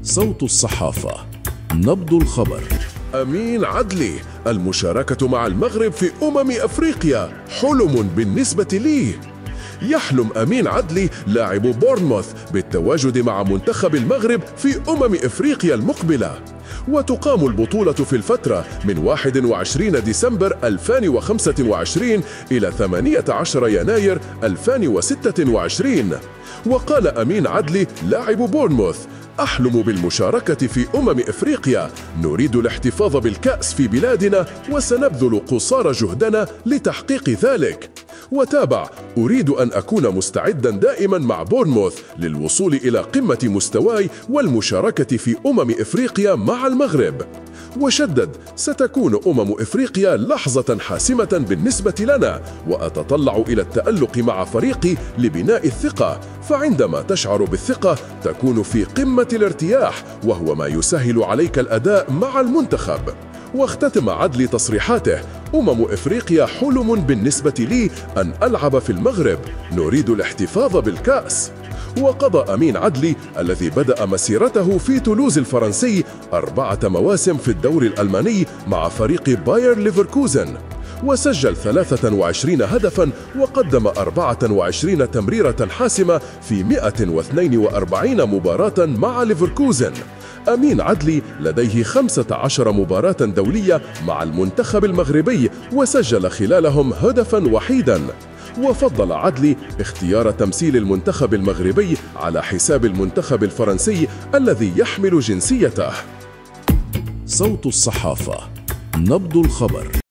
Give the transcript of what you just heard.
صوت الصحافة، نبض الخبر. أمين عدلي: المشاركة مع المغرب في أفريقيا حلم بالنسبة لي. يحلم أمين عدلي لاعب بورنموث بالتواجد مع منتخب المغرب في أفريقيا المقبلة، وتقام البطولة في الفترة من 21 ديسمبر 2025 إلى 18 يناير 2026. وقال أمين عدلي لاعب بورنموث: أحلم بالمشاركة في أفريقيا، نريد الاحتفاظ بالكأس في بلادنا وسنبذل قصارى جهدنا لتحقيق ذلك. وتابع: أريد أن أكون مستعدا دائما مع بورنموث للوصول إلى قمة مستواي والمشاركة في أفريقيا مع المغرب. وشدد: ستكون أفريقيا لحظة حاسمة بالنسبة لنا، وأتطلع إلى التألق مع فريقي لبناء الثقة، فعندما تشعر بالثقة تكون في قمة الارتياح، وهو ما يسهل عليك الأداء مع المنتخب. واختتم عدلي تصريحاته: أفريقيا حلم بالنسبة لي أن ألعب في المغرب، نريد الاحتفاظ بالكأس. وقضى أمين عدلي الذي بدأ مسيرته في تولوز الفرنسي 4 مواسم في الدوري الألماني مع فريق باير ليفركوزن، وسجل 23 هدفاً وقدم 24 تمريرة حاسمة في 142 مباراة مع ليفركوزن. أمين عدلي لديه 15 مباراة دولية مع المنتخب المغربي، وسجل خلالهم هدفاً وحيداً. وفضل عدلي اختيار تمثيل المنتخب المغربي على حساب المنتخب الفرنسي الذي يحمل جنسيته. صوت الصحافة، نبض الخبر.